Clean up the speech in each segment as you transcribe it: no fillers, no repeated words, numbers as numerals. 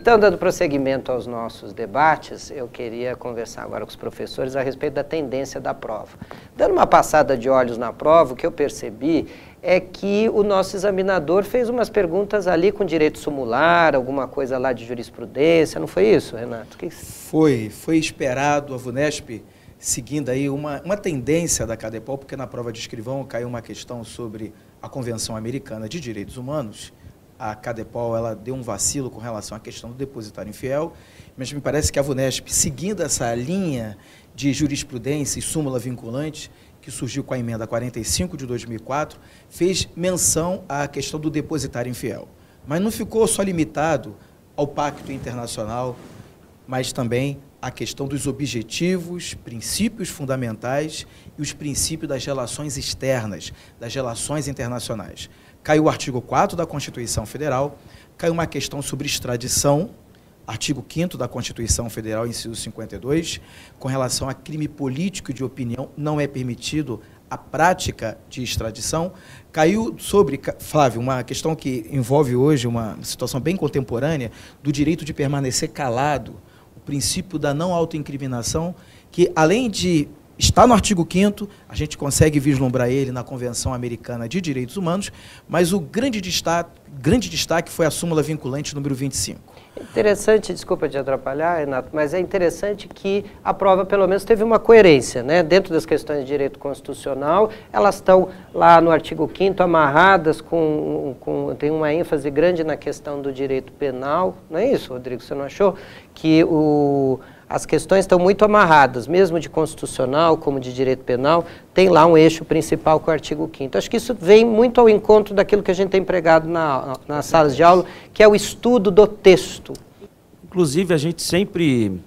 Então, dando prosseguimento aos nossos debates, eu queria conversar agora com os professores a respeito da tendência da prova. Dando uma passada de olhos na prova, o que eu percebi é que o nosso examinador fez umas perguntas ali com direito sumular, alguma coisa lá de jurisprudência, não foi isso, Renato? Foi esperado a VUNESP, seguindo aí uma tendência da CADEPOL, porque na prova de escrivão caiu uma questão sobre a Convenção Americana de Direitos Humanos. A CADEPOL ela deu um vacilo com relação à questão do depositário infiel, mas me parece que a VUNESP, seguindo essa linha de jurisprudência e súmula vinculante, que surgiu com a emenda 45 de 2004, fez menção à questão do depositário infiel. Mas não ficou só limitado ao pacto internacional, mas também à questão dos objetivos, princípios fundamentais e os princípios das relações externas, das relações internacionais. Caiu o artigo 4º da Constituição Federal, caiu uma questão sobre extradição, artigo 5º da Constituição Federal, inciso 52, com relação a crime político de opinião, não é permitido a prática de extradição. Caiu sobre, Flávio, uma questão que envolve hoje uma situação bem contemporânea do direito de permanecer calado, o princípio da não autoincriminação, que além de estar no artigo 5º, a gente consegue vislumbrar ele na Convenção Americana de Direitos Humanos, mas o grande destaque foi a súmula vinculante número 25. Interessante, desculpa te atrapalhar, Renato, mas é interessante que a prova pelo menos teve uma coerência, né? Dentro das questões de direito constitucional, elas estão lá no artigo 5º amarradas tem uma ênfase grande na questão do direito penal, não é isso, Rodrigo? Você não achou? Que as questões estão muito amarradas, mesmo de constitucional como de direito penal, tem lá um eixo principal com o artigo 5º. Acho que isso vem muito ao encontro daquilo que a gente tem empregado nas salas de aula, que é o estudo do texto. Inclusive, a gente sempre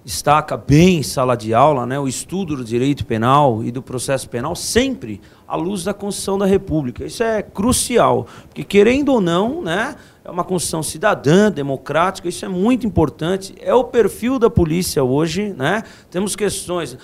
destaca bem em sala de aula, né, o estudo do direito penal e do processo penal, sempre à luz da Constituição da República. Isso é crucial, porque querendo ou não, né, é uma Constituição cidadã, democrática, isso é muito importante, é o perfil da polícia hoje, né? Temos questões,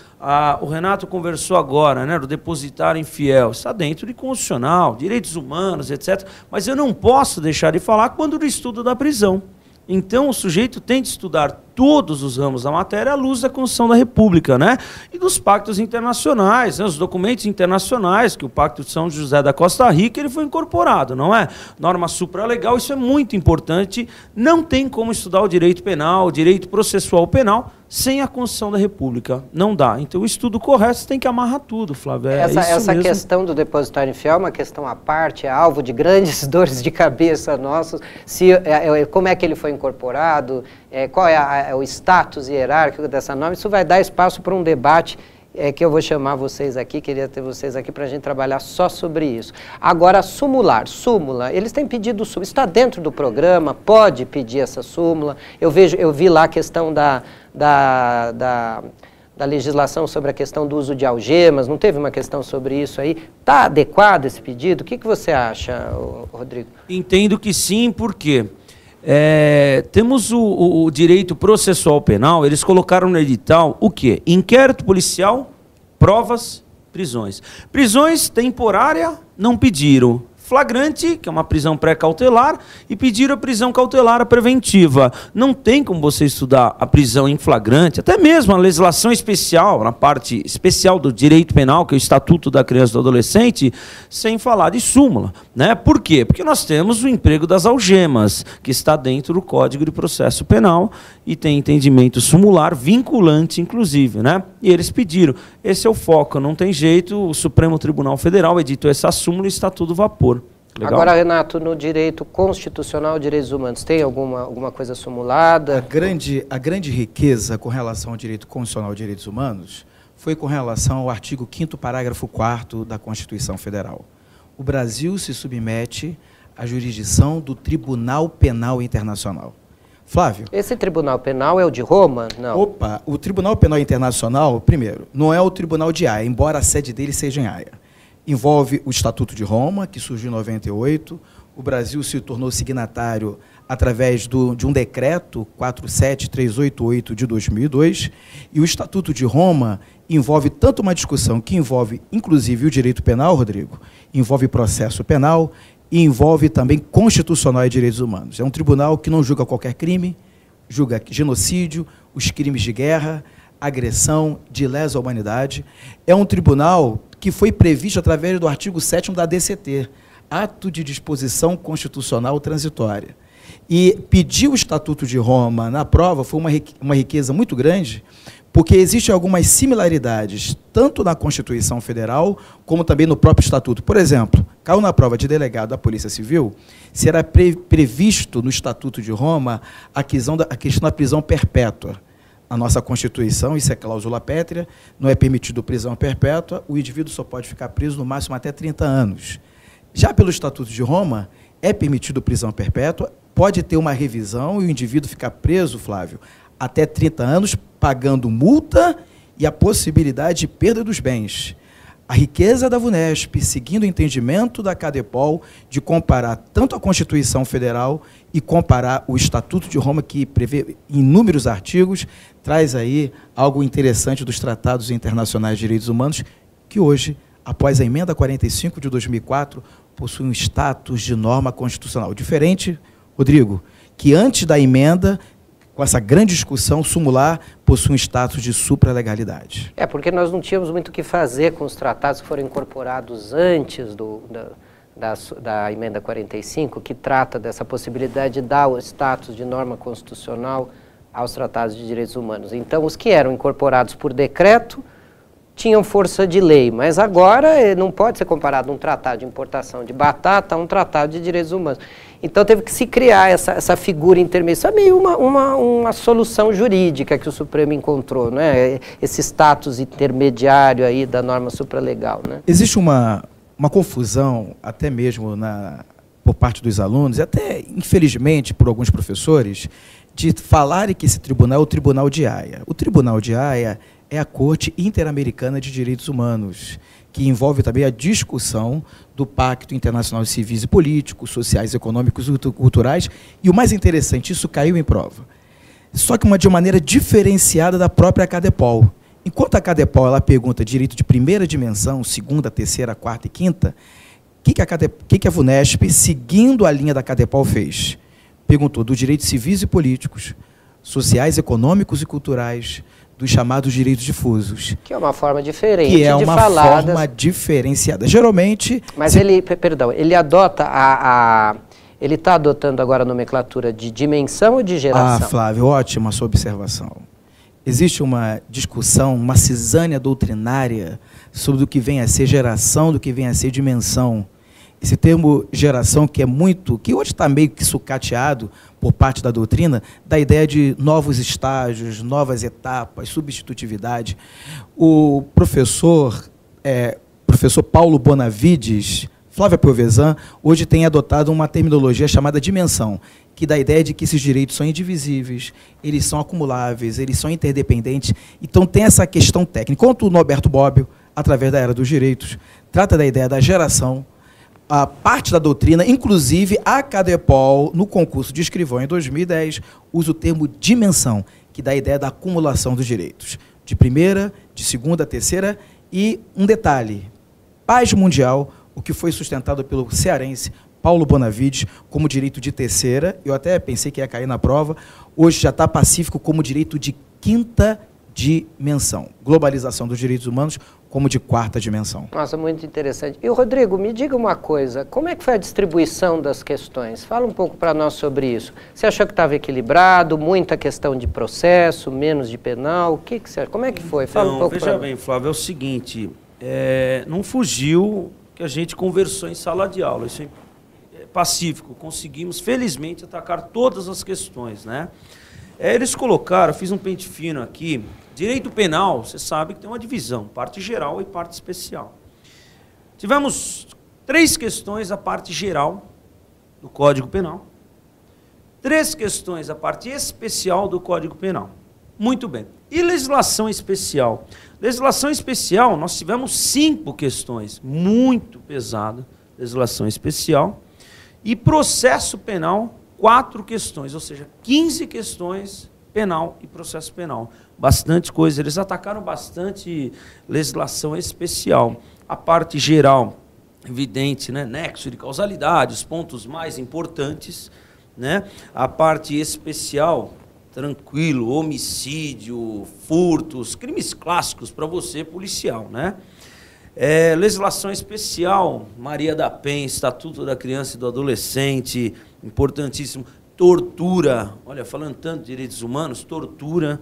o Renato conversou agora, né, do depositário infiel, está dentro de constitucional, direitos humanos, etc., mas eu não posso deixar de falar quando do estudo da prisão. Então, o sujeito tem de estudar todos os ramos da matéria à luz da Constituição da República, né? E dos pactos internacionais, né? Os documentos internacionais, que o Pacto de São José da Costa Rica ele foi incorporado, não é? Norma supralegal, isso é muito importante. Não tem como estudar o direito penal, o direito processual penal, sem a Constituição da República. Não dá. Então, o estudo correto você tem que amarrar tudo, Flávio. Essa questão do depositário infiel é uma questão à parte, é alvo de grandes dores de cabeça nossos. Como é que ele foi incorporado, qual é o status hierárquico dessa norma, isso vai dar espaço para um debate que eu vou chamar vocês aqui, queria ter vocês aqui para a gente trabalhar só sobre isso. Agora, súmula, eles têm pedido súmula, isso está dentro do programa, pode pedir essa súmula, eu vi lá a questão da legislação sobre a questão do uso de algemas, não teve uma questão sobre isso aí? Está adequado esse pedido? O que você acha, Rodrigo? Entendo que sim, por quê? Temos o direito processual penal, eles colocaram no edital o quê? Inquérito policial, provas, prisões. Prisões temporária, não pediram. Flagrante, que é uma prisão pré-cautelar, e pediram a prisão cautelar preventiva. Não tem como você estudar a prisão em flagrante, até mesmo a legislação especial, na parte especial do direito penal, que é o Estatuto da Criança e do Adolescente, sem falar de súmula, né? Por quê? Porque nós temos o emprego das algemas, que está dentro do Código de Processo Penal, e tem entendimento sumular, vinculante, inclusive, né? E eles pediram. Esse é o foco, não tem jeito, o Supremo Tribunal Federal editou essa súmula e está tudo vapor. Legal? Agora, Renato, no direito constitucional, direitos humanos, tem alguma coisa sumulada? A grande riqueza com relação ao direito constitucional e direitos humanos foi com relação ao artigo 5º, parágrafo 4º da Constituição Federal. O Brasil se submete à jurisdição do Tribunal Penal Internacional. Flávio? Esse Tribunal Penal é o de Roma? Não. Opa, o Tribunal Penal Internacional, primeiro, não é o Tribunal de Haia, embora a sede dele seja em Haia. Envolve o Estatuto de Roma, que surgiu em 98. O Brasil se tornou signatário através de um decreto 47388 de 2002. E o Estatuto de Roma envolve tanto uma discussão que envolve, inclusive, o direito penal, Rodrigo, envolve processo penal e envolve também constitucional e direitos humanos. É um tribunal que não julga qualquer crime, julga genocídio, os crimes de guerra, agressão, de lesa humanidade. É um tribunal que foi previsto através do artigo 7º da DCT, Ato de Disposição Constitucional Transitória. E pedir o Estatuto de Roma na prova foi uma riqueza muito grande, porque existem algumas similaridades, tanto na Constituição Federal, como também no próprio Estatuto. Por exemplo, caiu na prova de delegado da Polícia Civil, se era previsto no Estatuto de Roma a questão da prisão perpétua. Na nossa Constituição, isso é cláusula pétrea, não é permitido prisão perpétua, o indivíduo só pode ficar preso no máximo até 30 anos. Já pelo Estatuto de Roma, é permitido prisão perpétua, pode ter uma revisão e o indivíduo ficar preso, Flávio, até 30 anos, pagando multa e a possibilidade de perda dos bens. A riqueza da VUNESP, seguindo o entendimento da CADEPOL, de comparar tanto a Constituição Federal e comparar o Estatuto de Roma, que prevê inúmeros artigos, traz aí algo interessante dos tratados internacionais de direitos humanos, que hoje, após a emenda 45 de 2004, possuem um status de norma constitucional. Diferente, Rodrigo, que antes da emenda, com essa grande discussão, sumular possui um status de supralegalidade. Porque nós não tínhamos muito o que fazer com os tratados que foram incorporados antes da emenda 45, que trata dessa possibilidade de dar o status de norma constitucional aos tratados de direitos humanos. Então, os que eram incorporados por decreto tinham força de lei, mas agora não pode ser comparado um tratado de importação de batata a um tratado de direitos humanos. Então teve que se criar essa figura intermediária. Isso é meio uma solução jurídica que o Supremo encontrou, né? Esse status intermediário aí da norma supralegal, né? Existe uma confusão, até mesmo por parte dos alunos, e até, infelizmente, por alguns professores, de falarem que esse tribunal é o Tribunal de Haia. O Tribunal de Haia é a Corte Interamericana de Direitos Humanos, que envolve também a discussão do Pacto Internacional de Civis e Políticos, Sociais, Econômicos e Culturais, e o mais interessante, isso caiu em prova. Só que de uma maneira diferenciada da própria CADEPOL. Enquanto a CADEPOL ela pergunta direito de primeira dimensão, segunda, terceira, quarta e quinta, o que a VUNESP, seguindo a linha da CADEPOL, fez? Perguntou dos direitos civis e políticos, sociais, econômicos e culturais, dos chamados direitos difusos. Que é uma forma diferente de falar. Que é uma forma diferenciada. Geralmente... Mas ele adota ele está adotando agora a nomenclatura de dimensão ou de geração? Flávio, ótima a sua observação. Existe uma discussão, uma cisânia doutrinária sobre o que vem a ser geração, do que vem a ser dimensão. Esse termo geração, que hoje está meio que sucateado por parte da doutrina, da ideia de novos estágios, novas etapas, substitutividade. O professor Paulo Bonavides, Flávia Piovesan, hoje tem adotado uma terminologia chamada dimensão, que dá a ideia de que esses direitos são indivisíveis, eles são acumuláveis, eles são interdependentes. Então tem essa questão técnica. Enquanto o Norberto Bobbio, através da Era dos Direitos, trata da ideia da geração, a parte da doutrina, inclusive a CADEPOL, no concurso de escrivão em 2010, usa o termo dimensão, que dá a ideia da acumulação dos direitos. De primeira, de segunda, terceira, e um detalhe, paz mundial, o que foi sustentado pelo cearense Paulo Bonavides como direito de terceira, eu até pensei que ia cair na prova, hoje já está pacífico como direito de quinta dimensão. Globalização dos direitos humanos como de quarta dimensão. Nossa, muito interessante. E, Rodrigo, me diga uma coisa, como é que foi a distribuição das questões? Fala um pouco para nós sobre isso. Você achou que estava equilibrado, muita questão de processo, menos de penal? O que você acha? Como é que foi? Fala um pouco para nós. Veja bem, Flávio, é o seguinte, não fugiu que a gente conversou em sala de aula, isso é pacífico, conseguimos, felizmente, atacar todas as questões, né? Eles colocaram, fiz um pente fino aqui, direito penal, você sabe que tem uma divisão, parte geral e parte especial. Tivemos 3 questões a parte geral do Código Penal, 3 questões a parte especial do Código Penal. Muito bem. E legislação especial? Legislação especial, nós tivemos 5 questões, muito pesada, legislação especial, e processo penal, 4 questões, ou seja, 15 questões penal e processo penal. Bastante coisa, eles atacaram bastante legislação especial. A parte geral, evidente, né? Nexo de causalidade, os pontos mais importantes, né? A parte especial, tranquilo, homicídio, furtos, crimes clássicos para você, policial, né? Legislação especial, Maria da Penha, Estatuto da Criança e do Adolescente, importantíssimo. Tortura, olha, falando tanto de direitos humanos, tortura,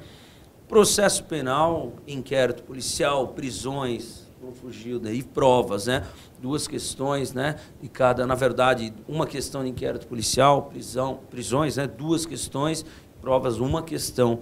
processo penal, inquérito policial, prisões, não fugiu daí, provas, né? Duas questões, né? E cada, na verdade, uma questão de inquérito policial, prisões, né? Duas questões, provas, uma questão.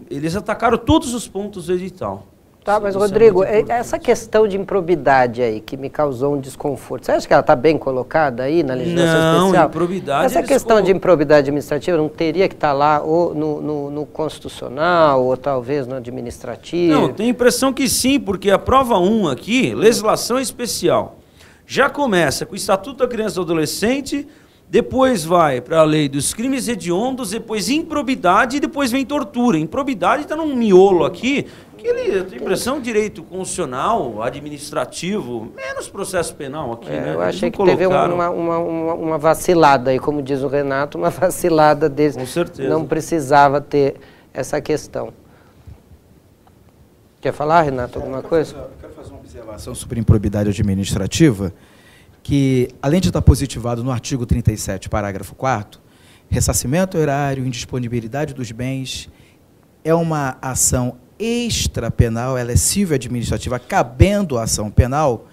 Eles atacaram todos os pontos do edital. Tá, mas Rodrigo, essa questão de improbidade aí, que me causou um desconforto, você acha que ela está bem colocada aí na legislação especial? Não, improbidade... Essa questão de improbidade administrativa não teria que estar lá ou no constitucional, ou talvez no administrativo? Não, tenho a impressão que sim, porque a prova 1 aqui, legislação especial, já começa com o Estatuto da Criança e do Adolescente, depois vai para a lei dos crimes hediondos, depois improbidade e depois vem tortura. Improbidade está num miolo aqui, que ele tem impressão direito constitucional, administrativo, menos processo penal aqui, né? Eu achei que teve uma vacilada aí, como diz o Renato, uma vacilada desse. Com certeza. Não precisava ter essa questão. Quer falar, Renato, alguma coisa? Eu quero fazer uma observação sobre improbidade administrativa, que, além de estar positivado no artigo 37, parágrafo 4º, ressarcimento horário, indisponibilidade dos bens, é uma ação extrapenal, ela é civil administrativa, cabendo a ação penal,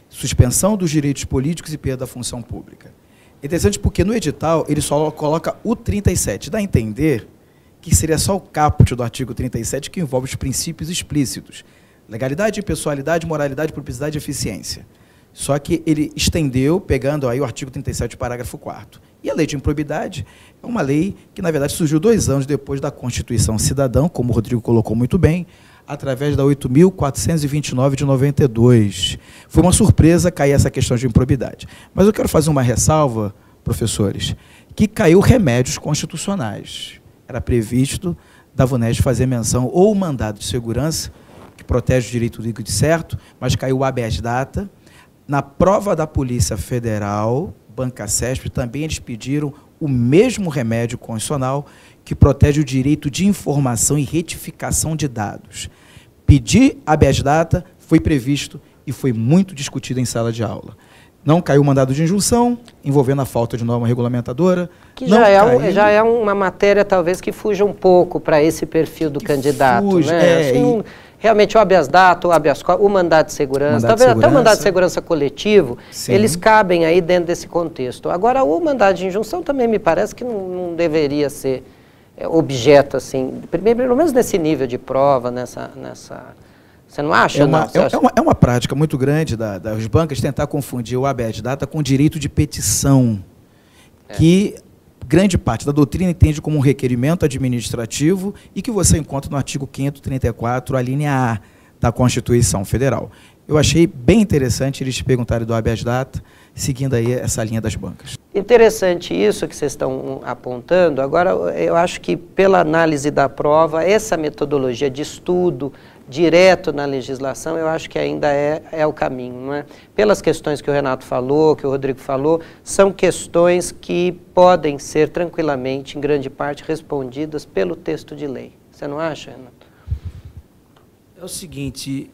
suspensão dos direitos políticos e perda da função pública. É interessante porque no edital ele só coloca o 37, dá a entender que seria só o caput do artigo 37 que envolve os princípios explícitos, legalidade, impessoalidade, moralidade, publicidade e eficiência. Só que ele estendeu, pegando aí o artigo 37, parágrafo 4º. E a lei de improbidade é uma lei que, na verdade, surgiu 2 anos depois da Constituição Cidadã, como o Rodrigo colocou muito bem, através da 8.429 de 92. Foi uma surpresa cair essa questão de improbidade. Mas eu quero fazer uma ressalva, professores, que caiu remédios constitucionais. Era previsto da VUNESP fazer menção ou o mandado de segurança, que protege o direito líquido e certo, mas caiu o habeas data. Na prova da Polícia Federal, Banca CESP, também eles pediram o mesmo remédio constitucional que protege o direito de informação e retificação de dados. Pedir habeas data foi previsto e foi muito discutido em sala de aula. Não caiu o mandado de injunção, envolvendo a falta de norma regulamentadora. Que já é uma matéria, talvez, que fuja um pouco para esse perfil do candidato. Fuge, né? Realmente o habeas data, o habeas corpus, o mandado de segurança, talvez até o mandado de segurança coletivo, sim, eles cabem aí dentro desse contexto. Agora, o mandado de injunção também me parece que não deveria ser objeto, assim, pelo menos nesse nível de prova, nessa você não acha? É uma prática muito grande das bancas tentar confundir o habeas data com o direito de petição, que grande parte da doutrina entende como um requerimento administrativo e que você encontra no artigo 534, a linha A da Constituição Federal. Eu achei bem interessante eles perguntarem do habeas data, seguindo aí essa linha das bancas. Interessante isso que vocês estão apontando. Agora, eu acho que pela análise da prova, essa metodologia de estudo direto na legislação, eu acho que ainda é o caminho, não é? Pelas questões que o Renato falou, que o Rodrigo falou, são questões que podem ser tranquilamente, em grande parte, respondidas pelo texto de lei. Você não acha, Renato? É o seguinte,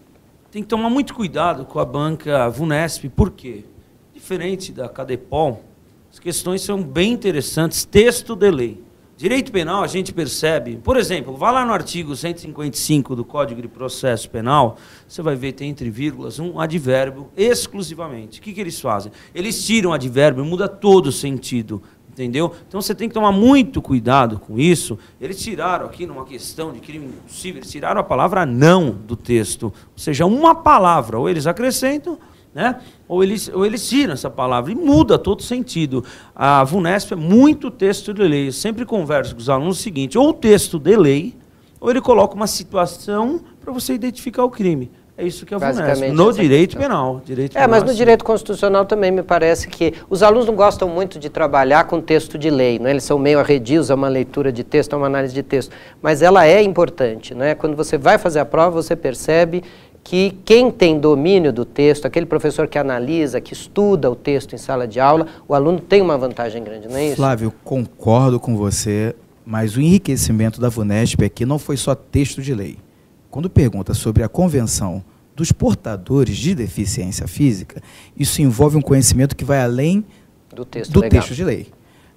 tem que tomar muito cuidado com a banca VUNESP, por quê? Diferente da CADEPOL, as questões são bem interessantes, texto de lei. Direito penal, a gente percebe, por exemplo, vá lá no artigo 155 do Código de Processo Penal, você vai ver, tem entre vírgulas, um advérbio exclusivamente. O que eles fazem? Eles tiram o advérbio, muda todo o sentido, entendeu? Então você tem que tomar muito cuidado com isso. Eles tiraram aqui, numa questão de crime impossível, eles tiraram a palavra não do texto, ou seja, uma palavra, ou eles acrescentam, né? Ou eles tiram essa palavra e muda todo sentido. A VUNESP é muito texto de lei. Eu sempre converso com os alunos o seguinte, ou o texto de lei, ou ele coloca uma situação para você identificar o crime. É isso que é a VUNESP, no direito penal. Mas no direito constitucional também me parece que os alunos não gostam muito de trabalhar com texto de lei, não é? Eles são meio arredios a uma leitura de texto, a uma análise de texto, mas ela é importante, não é? Quando você vai fazer a prova, você percebe que quem tem domínio do texto, aquele professor que analisa, que estuda o texto em sala de aula, o aluno tem uma vantagem grande, não é isso? Flávio, concordo com você, Mas o enriquecimento da VUNESP aqui não foi só texto de lei. Quando pergunta sobre a convenção dos portadores de deficiência física, isso envolve um conhecimento que vai além do texto de lei.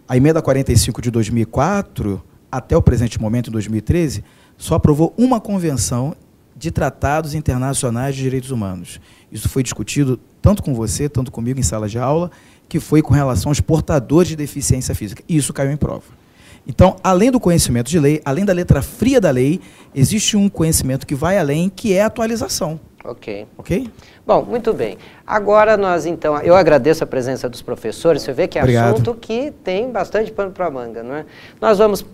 A emenda 45 de 2004, até o presente momento, em 2013, só aprovou uma convenção de tratados internacionais de direitos humanos. Isso foi discutido tanto com você, tanto comigo em sala de aula, que foi com relação aos portadores de deficiência física. E isso caiu em prova. Então, além do conhecimento de lei, além da letra fria da lei, existe um conhecimento que vai além, que é a atualização. Ok. Ok? Bom, muito bem. Agora nós, então, eu agradeço a presença dos professores. Você vê que é assunto que tem bastante pano para a manga, não é? Nós vamos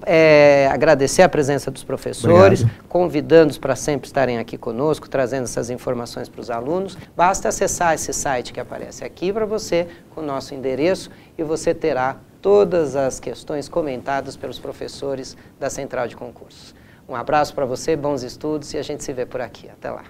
agradecer a presença dos professores, convidando-os para sempre estarem aqui conosco, trazendo essas informações para os alunos. Basta acessar esse site que aparece aqui para você, com o nosso endereço, e você terá todas as questões comentadas pelos professores da Central de Concursos. Um abraço para você, bons estudos, e a gente se vê por aqui. Até lá.